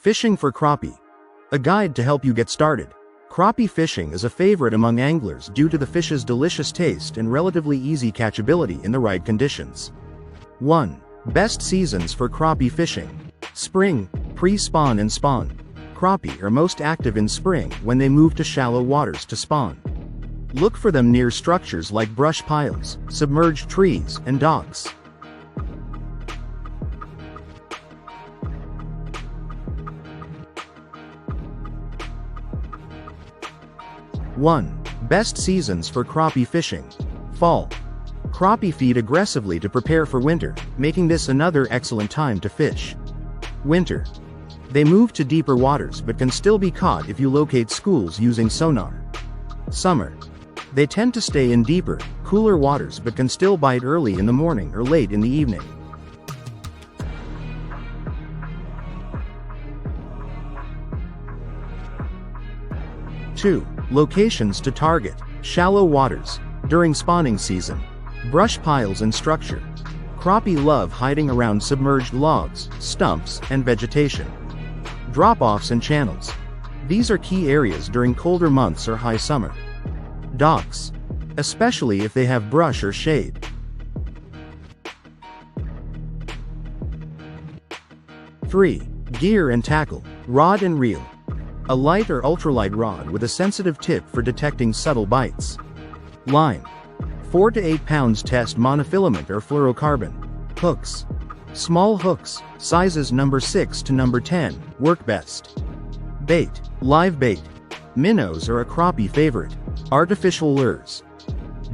Fishing for crappie. A guide to help you get started. Crappie fishing is a favorite among anglers due to the fish's delicious taste and relatively easy catchability in the right conditions. 1. Best seasons for crappie fishing. Spring, pre-spawn and spawn. Crappie are most active in spring when they move to shallow waters to spawn. Look for them near structures like brush piles, submerged trees, and docks. 1. Best seasons for crappie fishing. Fall. Crappie feed aggressively to prepare for winter, making this another excellent time to fish. Winter. They move to deeper waters but can still be caught if you locate schools using sonar. Summer. They tend to stay in deeper, cooler waters but can still bite early in the morning or late in the evening. Two. Locations to target. Shallow waters. During spawning season. Brush piles and structure. Crappie love hiding around submerged logs, stumps, and vegetation. Drop-offs and channels. These are key areas during colder months or high summer. Docks. Especially if they have brush or shade. 3. Gear and tackle. Rod and reel. A light or ultralight rod with a sensitive tip for detecting subtle bites. Line. 4 to 8 pounds test monofilament or fluorocarbon. Hooks. Small hooks, sizes number 6 to number 10, work best. Bait. Live bait. Minnows are a crappie favorite. Artificial lures.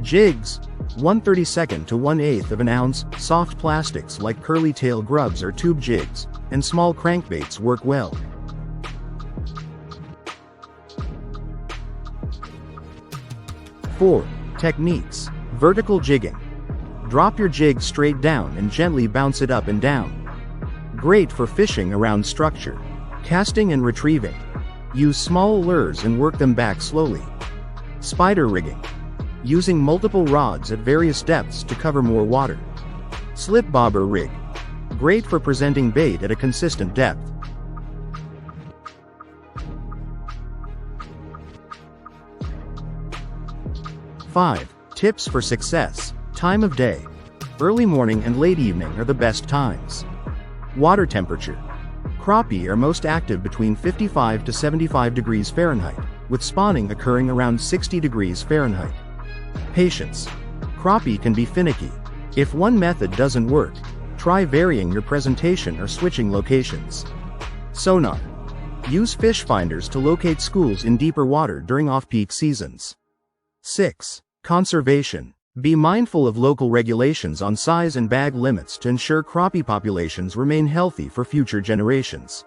Jigs. 1/32 to 1/8 of an ounce, soft plastics like curly tail grubs or tube jigs, and small crankbaits work well. 4. Techniques. Vertical jigging. Drop your jig straight down and gently bounce it up and down. Great for fishing around structure. Casting and retrieving. Use small lures and work them back slowly. Spider rigging. Using multiple rods at various depths to cover more water. Slip bobber rig. Great for presenting bait at a consistent depth. 5. Tips for success. Time of day. Early morning and late evening are the best times. Water temperature. Crappie are most active between 55 to 75 degrees Fahrenheit, with spawning occurring around 60 degrees Fahrenheit. Patience. Crappie can be finicky. If one method doesn't work, try varying your presentation or switching locations. Sonar. Use fish finders to locate schools in deeper water during off-peak seasons. 6. Conservation. Be mindful of local regulations on size and bag limits to ensure crappie populations remain healthy for future generations.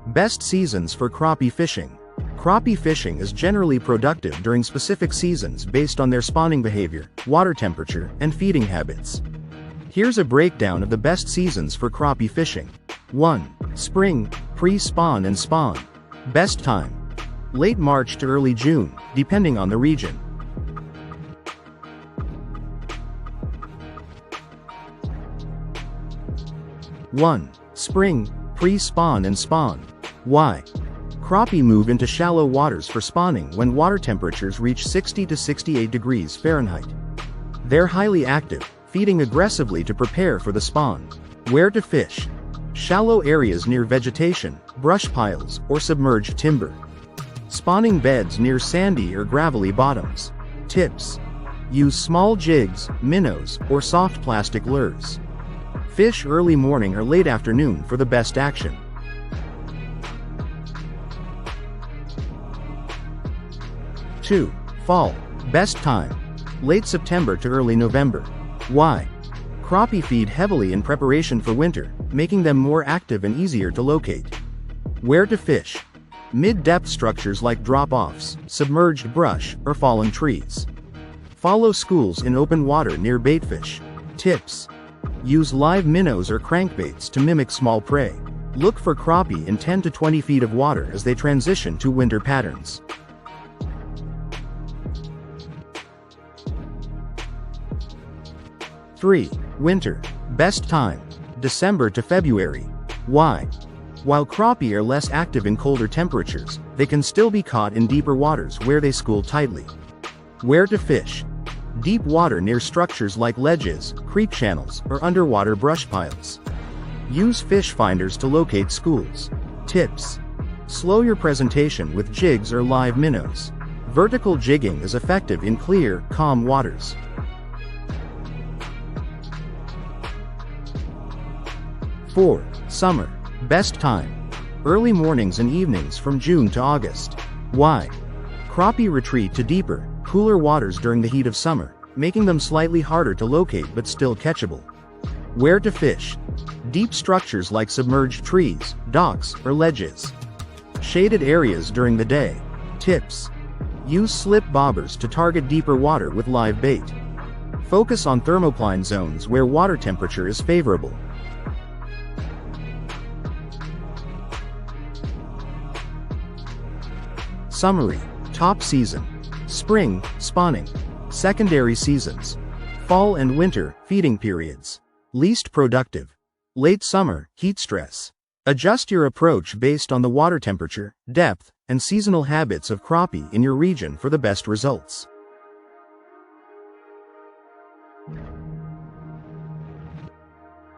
Best seasons for crappie fishing. Crappie fishing is generally productive during specific seasons based on their spawning behavior, water temperature, and feeding habits. Here's a breakdown of the best seasons for crappie fishing. 1. Spring, pre-spawn and spawn. Best time. Late March to early June, depending on the region. 1. Spring, pre-spawn and spawn. Why? Crappie move into shallow waters for spawning when water temperatures reach 60 to 68 degrees Fahrenheit. They're highly active, feeding aggressively to prepare for the spawn. Where to fish? Shallow areas near vegetation, brush piles, or submerged timber. Spawning beds near sandy or gravelly bottoms. Tips. Use small jigs, minnows, or soft plastic lures. Fish early morning or late afternoon for the best action. 2. Fall. Best time. Late September to early November. Why? Crappie feed heavily in preparation for winter, making them more active and easier to locate. Where to fish? Mid-depth structures like drop-offs, submerged brush, or fallen trees. Follow schools in open water near baitfish. Tips. Use live minnows or crankbaits to mimic small prey. Look for crappie in 10 to 20 feet of water as they transition to winter patterns. 3. Winter. Best time. December to February. Why? While crappie are less active in colder temperatures, they can still be caught in deeper waters where they school tightly. Where to fish? Deep water near structures like ledges, creek channels, or underwater brush piles. Use fish finders to locate schools. Tips: slow your presentation with jigs or live minnows. Vertical jigging is effective in clear, calm waters. 4. Summer. Best time. Early mornings and evenings from June to August. Why? Crappie retreat to deeper, cooler waters during the heat of summer, making them slightly harder to locate but still catchable. Where to fish? Deep structures like submerged trees, docks, or ledges. Shaded areas during the day. Tips: use slip bobbers to target deeper water with live bait. Focus on thermocline zones where water temperature is favorable. Summary. Top season: spring, spawning. Secondary seasons: fall and winter, feeding periods. Least productive: late summer, heat stress. Adjust your approach based on the water temperature, depth, and seasonal habits of crappie in your region for the best results.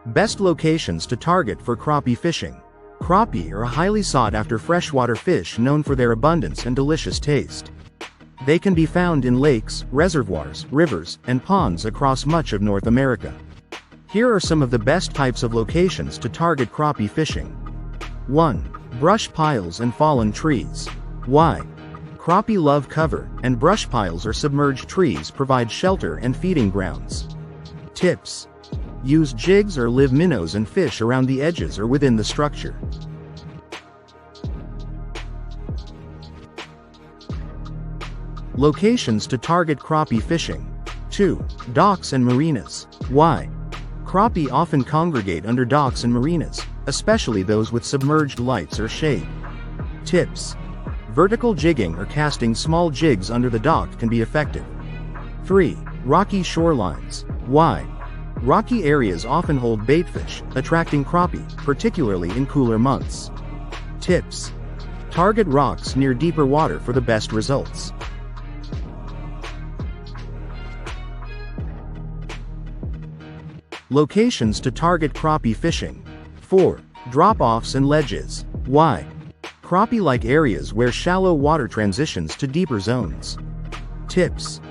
Best locations to target for crappie fishing. Crappie are a highly sought-after freshwater fish known for their abundance and delicious taste. They can be found in lakes, reservoirs, rivers, and ponds across much of North America. Here are some of the best types of locations to target crappie fishing. 1. Brush piles and fallen trees. Why? Crappie love cover, and brush piles or submerged trees provide shelter and feeding grounds. Tips: use jigs or live minnows and fish around the edges or within the structure. Locations to target crappie fishing. 2. Docks and marinas. Why? Crappie often congregate under docks and marinas, especially those with submerged lights or shade. Tips: vertical jigging or casting small jigs under the dock can be effective. 3. Rocky shorelines. Why? Rocky areas often hold baitfish, attracting crappie, particularly in cooler months. Tips: target rocks near deeper water for the best results. Locations to target crappie fishing. 4. Drop-offs and ledges. Why? Crappie like areas where shallow water transitions to deeper zones. Tips: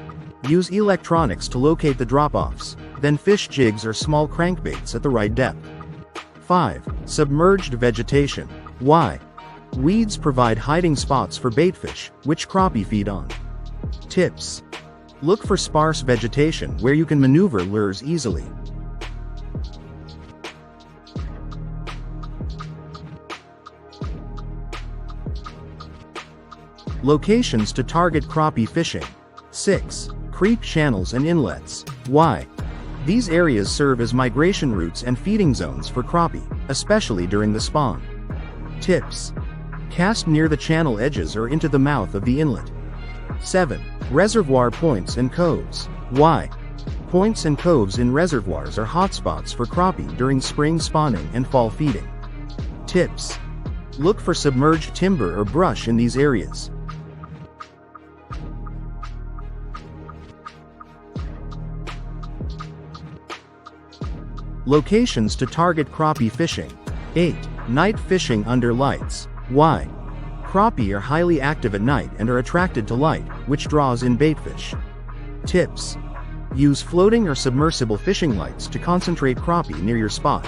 use electronics to locate the drop-offs, then fish jigs or small crankbaits at the right depth. 5. Submerged vegetation. Why? Weeds provide hiding spots for baitfish, which crappie feed on. Tips: look for sparse vegetation where you can maneuver lures easily. Locations to target crappie fishing. 6. Creek channels and inlets. Why? These areas serve as migration routes and feeding zones for crappie, especially during the spawn. Tips: cast near the channel edges or into the mouth of the inlet. 7. Reservoir points and coves. Why? Points and coves in reservoirs are hotspots for crappie during spring spawning and fall feeding. Tips: look for submerged timber or brush in these areas. Locations to target crappie fishing. 8. Night fishing under lights. Why? Crappie are highly active at night and are attracted to light, which draws in baitfish. Tips: use floating or submersible fishing lights to concentrate crappie near your spot.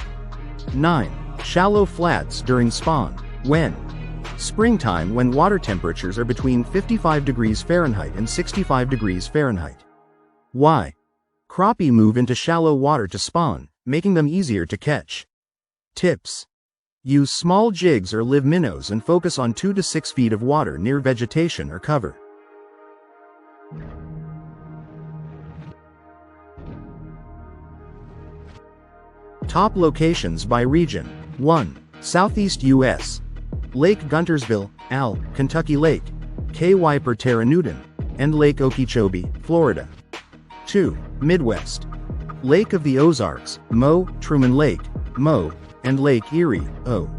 9. Shallow flats during spawn. When? Springtime, when water temperatures are between 55 degrees Fahrenheit and 65 degrees Fahrenheit. Why? Crappie move into shallow water to spawn, making them easier to catch. Tips: use small jigs or live minnows and focus on 2 to 6 feet of water near vegetation or cover. Top locations by region. 1. Southeast U.S. Lake Guntersville, Al, Kentucky Lake, K-Wiper Terra Newton, and Lake Okeechobee, Florida. 2. Midwest. Lake of the Ozarks, Mo, Truman Lake, Mo, and Lake Erie, O.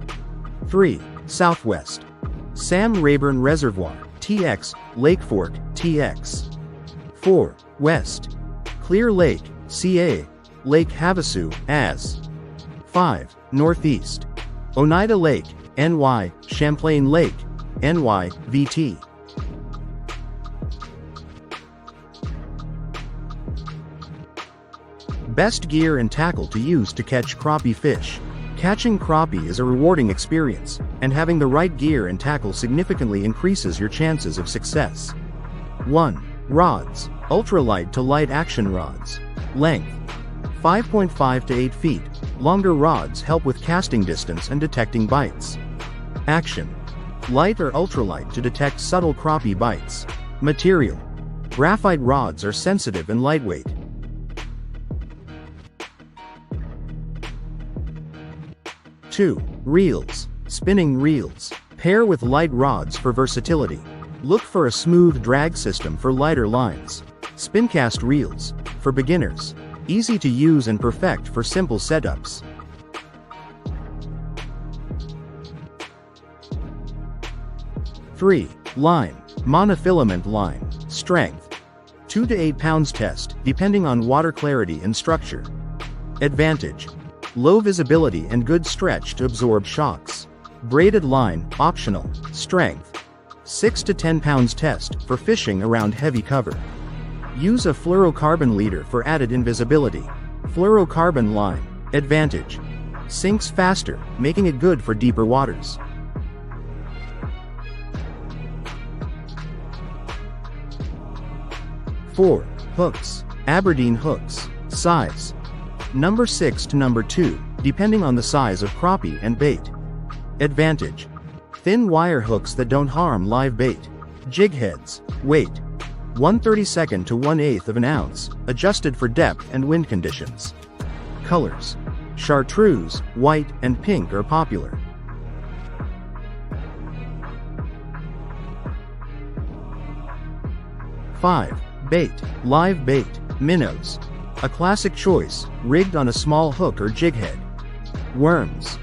3. Southwest. Sam Rayburn Reservoir, TX, Lake Fork, TX. 4. West. Clear Lake, CA, Lake Havasu, AS. 5. Northeast. Oneida Lake, NY, Champlain Lake, NY, VT. Best gear and tackle to use to catch crappie fish. Catching crappie is a rewarding experience, and having the right gear and tackle significantly increases your chances of success. 1. Rods. Ultralight to light action rods. Length 5.5 to 8 feet. Longer rods help with casting distance and detecting bites. Action. Light or ultralight to detect subtle crappie bites. Material. Graphite rods are sensitive and lightweight. 2. Reels. Spinning reels. Pair with light rods for versatility. Look for a smooth drag system for lighter lines. Spincast reels. For beginners. Easy to use and perfect for simple setups. 3. Line. Monofilament line. Strength 2 to 8 pounds. Test, depending on water clarity and structure. Advantage. Low visibility and good stretch to absorb shocks. Braided line, optional. Strength 6 to 10 pounds. Test, for fishing around heavy cover. Use a fluorocarbon leader for added invisibility. Fluorocarbon line. Advantage. Sinks faster, making it good for deeper waters. 4. Hooks. Aberdeen hooks. Size. Number 6 to number 2, depending on the size of crappie and bait. Advantage. Thin wire hooks that don't harm live bait. Jig heads. Weight 1/32 to 1/8 of an ounce, adjusted for depth and wind conditions. Colors. Chartreuse, white, and pink are popular. Five. Bait. Live bait. Minnows. A classic choice, rigged on a small hook or jig head. Worms.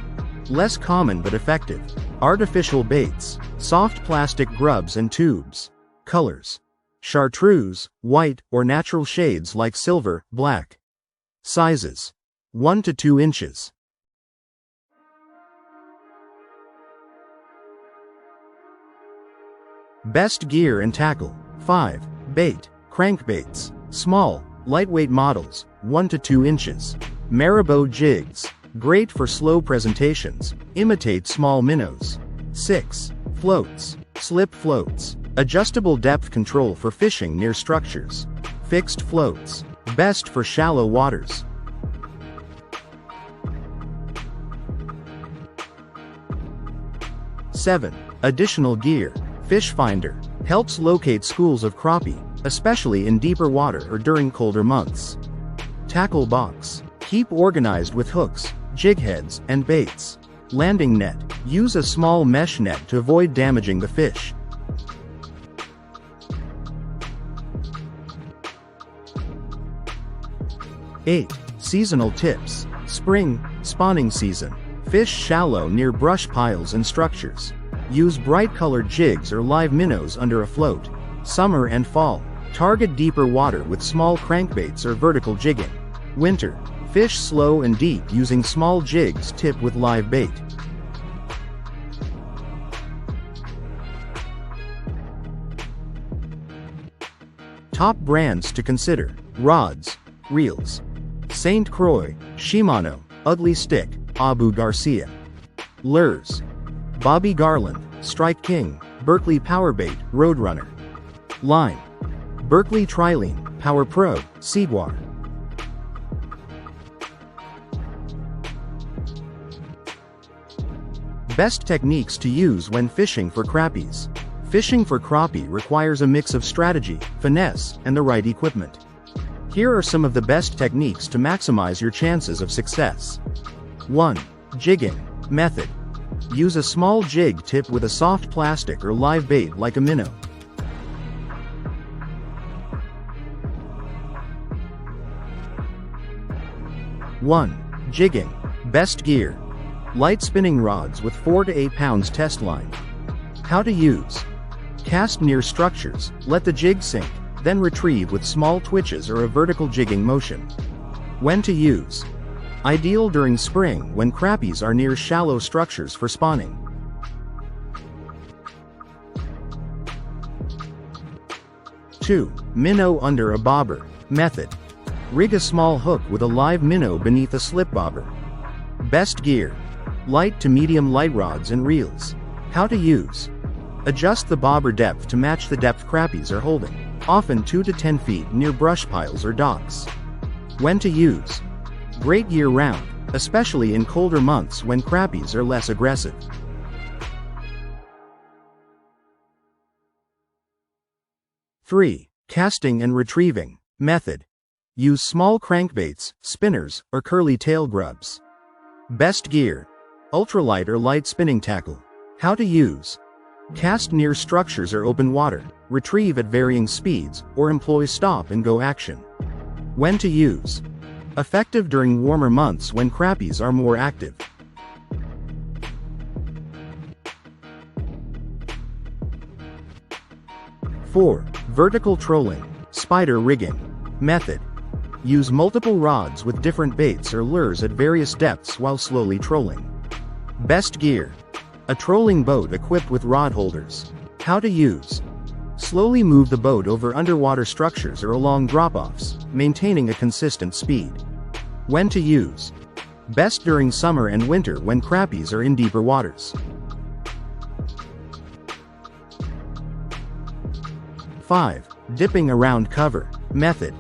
Less common but effective. Artificial baits. Soft plastic grubs and tubes. Colors. Chartreuse, white, or natural shades like silver, black. Sizes. 1 to 2 inches. Best gear and tackle. 5. Bait. Crankbaits. Small, lightweight models, 1 to 2 inches. Marabou jigs. Great for slow presentations. Imitate small minnows. 6. Floats. Slip floats. Adjustable depth control for fishing near structures. Fixed floats. Best for shallow waters. Seven. Additional gear. Fish finder. Helps locate schools of crappie, especially in deeper water or during colder months. Tackle box. Keep organized with hooks, jig heads, and baits. Landing net. Use a small mesh net to avoid damaging the fish. Eight. Seasonal tips. Spring, spawning season. Fish shallow near brush piles and structures. Use bright-colored jigs or live minnows under a float. Summer and fall. Target deeper water with small crankbaits or vertical jigging. Winter. Fish slow and deep using small jigs tipped with live bait. Top brands to consider. Rods. Reels. St. Croix, Shimano, Ugly Stick, Abu Garcia. Lures. Bobby Garland, Strike King, Berkeley Powerbait, Roadrunner. Line. Berkeley Trilene, Power Pro, Seaguar. Best techniques to use when fishing for crappies. Fishing for crappie requires a mix of strategy, finesse, and the right equipment. Here are some of the best techniques to maximize your chances of success. 1. Jigging. Method. Use a small jig tipped with a soft plastic or live bait like a minnow. 1. Jigging. Best gear. Light spinning rods with 4 to 8 pounds test line. How to use. Cast near structures, let the jig sink, then retrieve with small twitches or a vertical jigging motion. When to use. Ideal during spring when crappies are near shallow structures for spawning. Two. Minnow under a bobber. Method. Rig a small hook with a live minnow beneath a slip bobber. Best gear. Light to medium light rods and reels. How to use. Adjust the bobber depth to match the depth crappies are holding, often 2 to 10 feet near brush piles or docks. When to use. Great year-round, especially in colder months when crappies are less aggressive. 3. Casting and retrieving. Method. Use small crankbaits, spinners, or curly tail grubs. Best gear. Ultralight or light spinning tackle. How to use. Cast near structures or open water, retrieve at varying speeds, or employ stop and go action. When to use. Effective during warmer months when crappies are more active. Four. Vertical trolling. Spider rigging. Method. Use multiple rods with different baits or lures at various depths while slowly trolling. Best gear. A trolling boat equipped with rod holders. How to use. Slowly move the boat over underwater structures or along drop-offs, maintaining a consistent speed. When to use. Best during summer and winter when crappies are in deeper waters. 5. Dipping around cover. Method.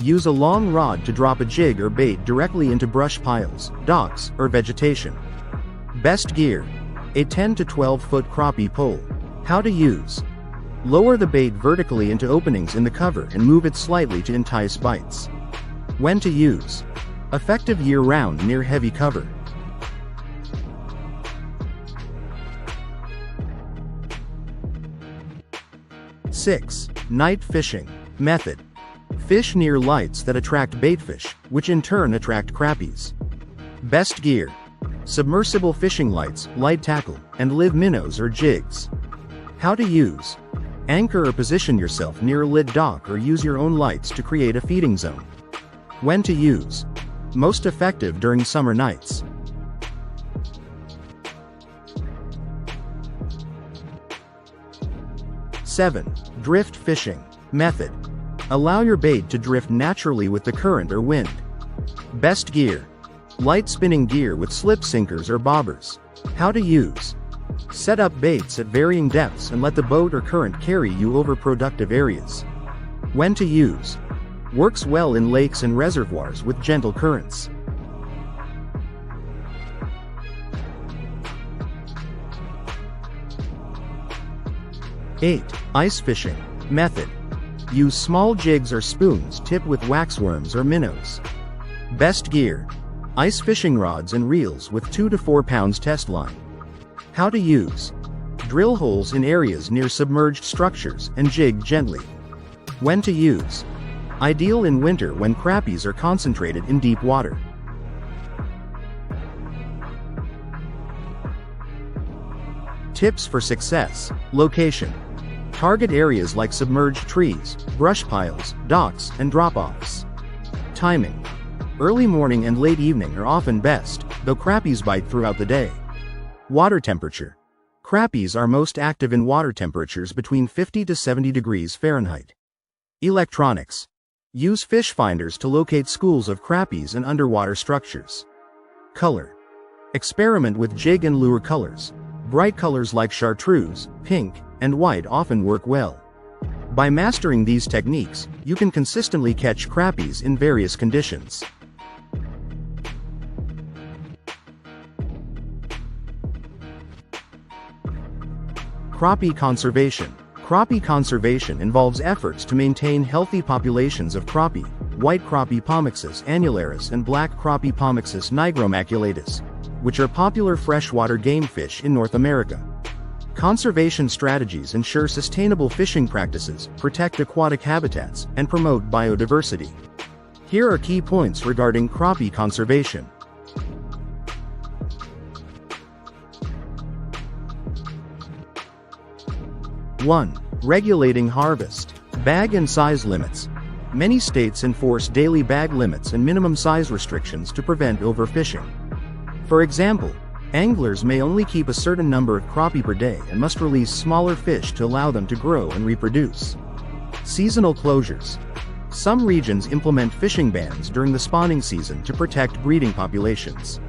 Use a long rod to drop a jig or bait directly into brush piles, docks, or vegetation. Best gear. A 10 to 12 foot crappie pole. How to use. Lower the bait vertically into openings in the cover and move it slightly to entice bites. When to use. Effective year-round near heavy cover. 6. Night fishing. Method. Fish near lights that attract baitfish, which in turn attract crappies. Best gear. Submersible fishing lights, light tackle, and live minnows or jigs. How to use. Anchor or position yourself near a lit dock or use your own lights to create a feeding zone. When to use. Most effective during summer nights. 7. Drift fishing. Method. Allow your bait to drift naturally with the current or wind. Best gear. Light spinning gear with slip sinkers or bobbers. How to use. Set up baits at varying depths and let the boat or current carry you over productive areas. When to use. Works well in lakes and reservoirs with gentle currents. 8. Ice fishing. Method. Use small jigs or spoons tipped with waxworms or minnows. Best gear. Ice fishing rods and reels with 2 to 4 pounds test line. How to use. Drill holes in areas near submerged structures and jig gently. When to use. Ideal in winter when crappies are concentrated in deep water. Tips for success. Location. Target areas like submerged trees, brush piles, docks, and drop-offs. Timing. Early morning and late evening are often best, though crappies bite throughout the day. Water temperature. Crappies are most active in water temperatures between 50 to 70 degrees Fahrenheit. Electronics. Use fish finders to locate schools of crappies and underwater structures. Color. Experiment with jig and lure colors. Bright colors like chartreuse, pink, and white often work well. By mastering these techniques, you can consistently catch crappies in various conditions. Crappie conservation. Crappie conservation involves efforts to maintain healthy populations of crappie, white crappie Pomixus annularis and black crappie Pomixus nigromaculatus, which are popular freshwater game fish in North America. Conservation strategies ensure sustainable fishing practices, protect aquatic habitats, and promote biodiversity. Here are key points regarding crappie conservation. 1. Regulating harvest. Bag and size limits. Many states enforce daily bag limits and minimum size restrictions to prevent overfishing. For example, anglers may only keep a certain number of crappie per day and must release smaller fish to allow them to grow and reproduce. Seasonal closures. Some regions implement fishing bans during the spawning season to protect breeding populations.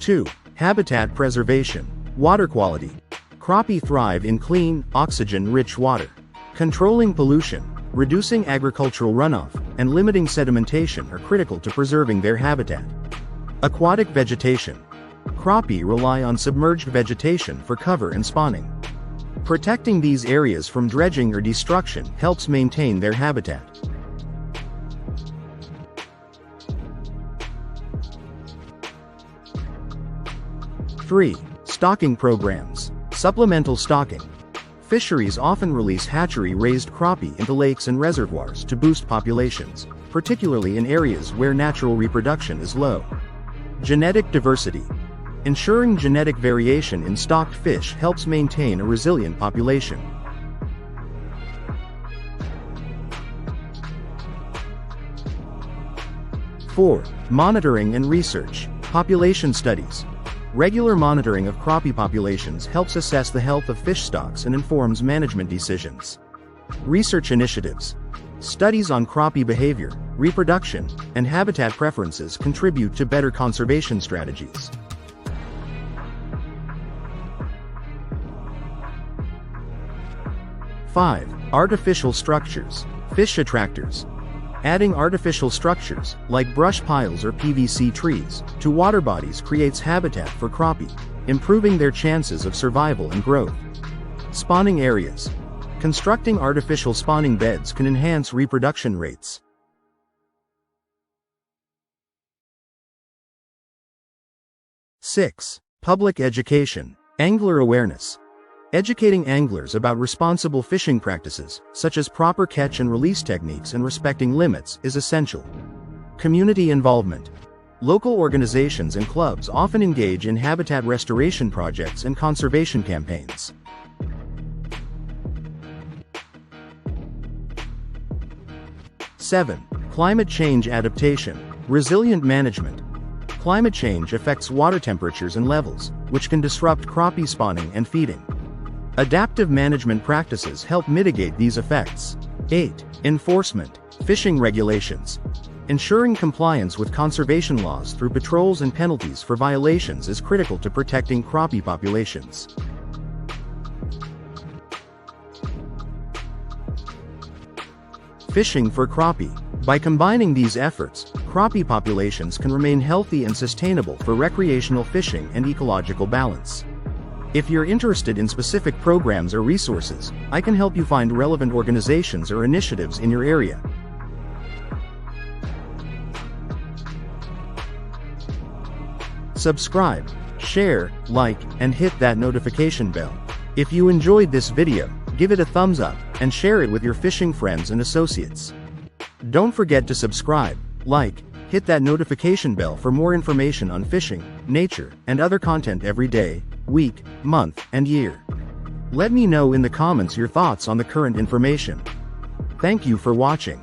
Two. Habitat preservation. Water quality. Crappie thrive in clean, oxygen-rich water. Controlling pollution, reducing agricultural runoff, and limiting sedimentation are critical to preserving their habitat. Aquatic vegetation. Crappie rely on submerged vegetation for cover and spawning. Protecting these areas from dredging or destruction helps maintain their habitat. Three. Stocking programs. Supplemental stocking. Fisheries often release hatchery-raised crappie into lakes and reservoirs to boost populations, particularly in areas where natural reproduction is low. Genetic diversity. Ensuring genetic variation in stocked fish helps maintain a resilient population. Four. Monitoring and research. Population studies. Regular monitoring of crappie populations helps assess the health of fish stocks and informs management decisions. Research initiatives. Studies on crappie behavior, reproduction, and habitat preferences contribute to better conservation strategies. 5. Artificial structures. Fish attractors. Adding artificial structures, like brush piles or PVC trees, to water bodies creates habitat for crappie, improving their chances of survival and growth. Spawning areas. Constructing artificial spawning beds can enhance reproduction rates. 6. Public education. Angler awareness. Educating anglers about responsible fishing practices, such as proper catch and release techniques and respecting limits, is essential. Community involvement. Local organizations and clubs often engage in habitat restoration projects and conservation campaigns. 7. Climate change adaptation. Resilient management. Climate change affects water temperatures and levels, which can disrupt crappie spawning and feeding. Adaptive management practices help mitigate these effects. 8. Enforcement. Fishing regulations. Ensuring compliance with conservation laws through patrols and penalties for violations is critical to protecting crappie populations. Fishing for crappie. By combining these efforts, crappie populations can remain healthy and sustainable for recreational fishing and ecological balance. If you're interested in specific programs or resources, I can help you find relevant organizations or initiatives in your area. Subscribe, share, like, and hit that notification bell. If you enjoyed this video, give it a thumbs up, and share it with your fishing friends and associates. Don't forget to subscribe, like, hit that notification bell for more information on fishing, nature, and other content every day, week, month, and year. Let me know in the comments your thoughts on the current information. Thank you for watching.